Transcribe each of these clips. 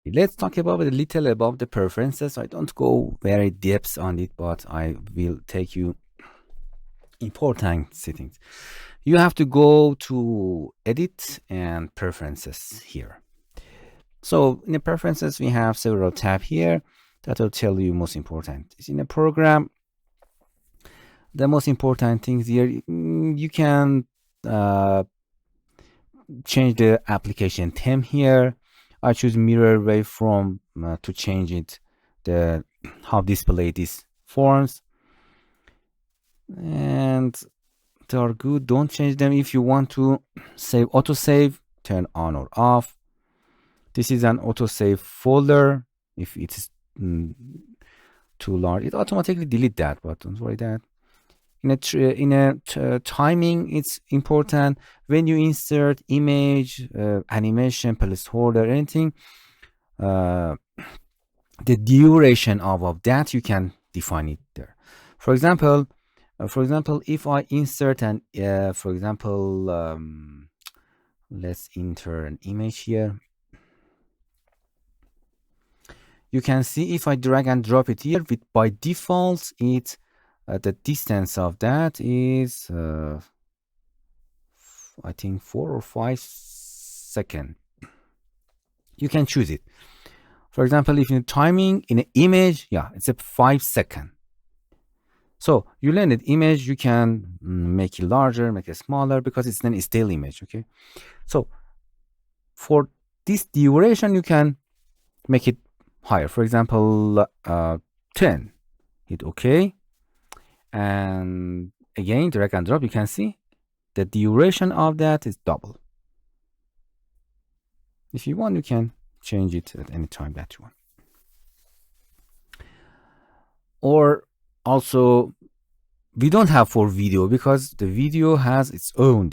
Let's talk about a little about the preferences. I don't go very depth on it, but I will take you important settings. You have to go to edit and preferences here. So in the preferences, we have several tabs here that will tell you most important. It's in a program. The most important things here, you can change the application theme here. I choose mirror waveform to change it, the how display these forms, and they are good. Don't change them. If you want to save autosave, turn on or off. This is an autosave folder. If it's too large, it automatically delete that, but don't worry that. In a timing, it's important when you insert image, animation, placeholder, anything. The duration of that you can define it there. For example, if I insert an, for example, let's enter an image here. You can see if I drag and drop it here, with by default, it the distance of that is I think 4 or 5 seconds. You can choose it. For example, if in timing in an image, yeah, it's a 5 second. So you learn that image, you can make it larger, make it smaller, because it's then a still image. Okay. So for this duration, you can make it higher. For example, 10. Hit OK. And again, drag and drop, you can see the duration of that is double. If you want, you can change it at any time that you want. Or also, we don't have for video because the video has its own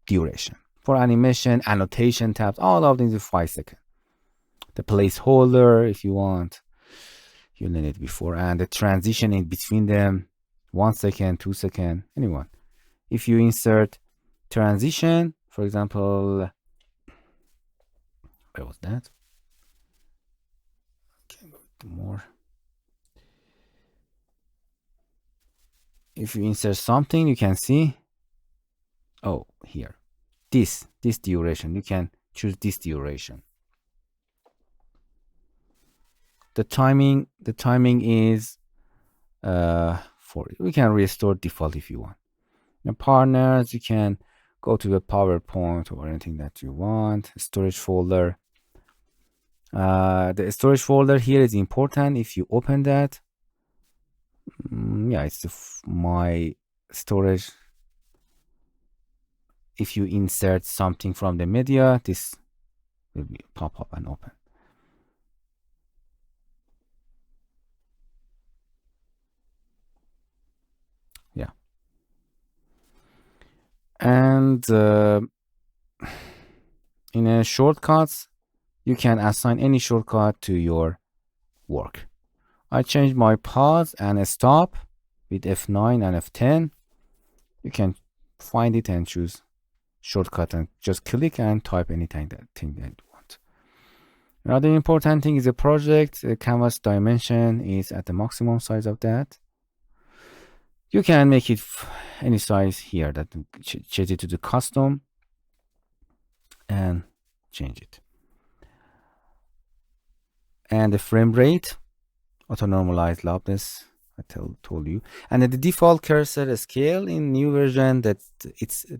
duration. For animation, annotation tabs, all of these is 5 seconds. The placeholder, if you want, you learned it before, and the transition in between them, 1 second, 2 seconds, anyone. If you insert transition, for example, where was that? Okay, go to more. If you insert something, you can see, oh, here, this duration, you can choose this duration. The timing is we can restore default if you want. Now partners, you can go to the PowerPoint or anything that you want. Storage folder. The storage folder here is important. If you open that, yeah, it's my storage. If you insert something from the media, this will be pop up and open. Yeah. And in a shortcuts, you can assign any shortcut to your work. I changed my pause and stop with F9 and F10. You can find it and choose shortcut and just click and type anything that you want. Another important thing is the project. The canvas dimension is at the maximum size of that. You can make it any size here, that change it to the custom and change it. And the frame rate, auto normalized loudness, I told you. And the default cursor scale in new version, that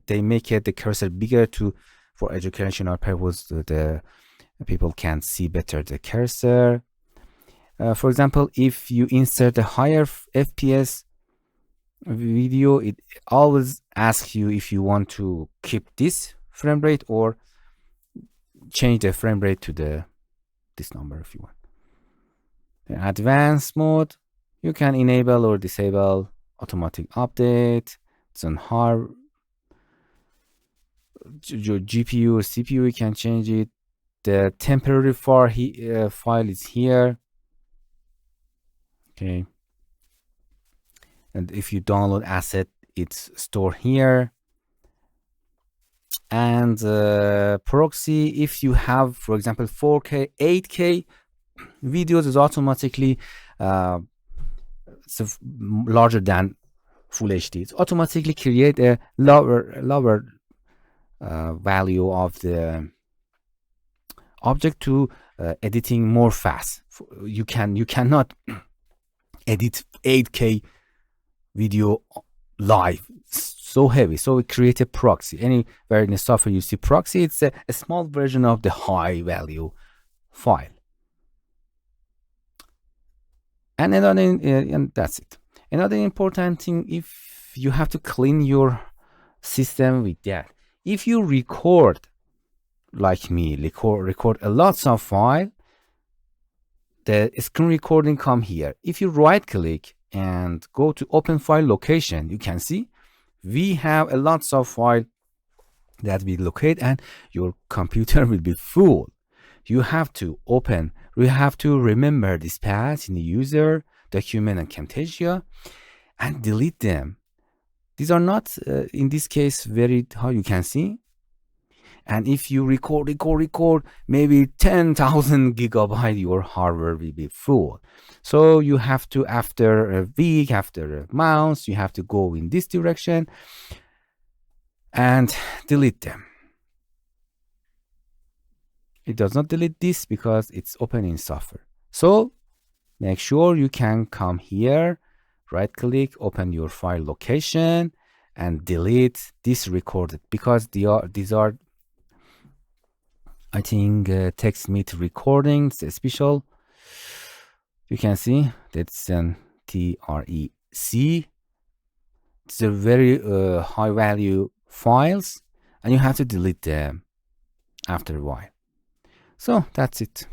they make it the cursor bigger for educational purpose. The people can see better the cursor. For example, if you insert a higher FPS video, it always asks you if you want to keep this frame rate or change the frame rate to this number if you want. The advanced mode, you can enable or disable automatic update. It's on hard. Your GPU or CPU, you can change it. The temporary file is here. Okay. And if you download asset, it's stored here. And proxy, if you have, for example, 4K, 8K videos, is automatically larger than Full HD. It automatically create a lower value of the object to editing more fast. You cannot edit 8K video live, so heavy, so we create a proxy. Anywhere in the software you see proxy, it's a small version of the high value file. And and that's it. Another important thing, if you have to clean your system with that, if you record like me, record a lots of file, the screen recording come here. If you right click and go to open file location, you can see we have a lots of file that we locate, and your computer will be full. You have to remember this path in the user, document, and Camtasia, and delete them. These are not, in this case, very how you can see. And if you record, maybe 10,000 gigabyte, your hardware will be full. So you have to, after a week, after a month, you have to go in this direction and delete them. It does not delete this because it's open in software. So make sure you can come here, right click, open your file location, and delete this recorded, because these are I think text meet recordings, special. You can see that's an TREC. It's a very high value files, and you have to delete them after a while. So that's it.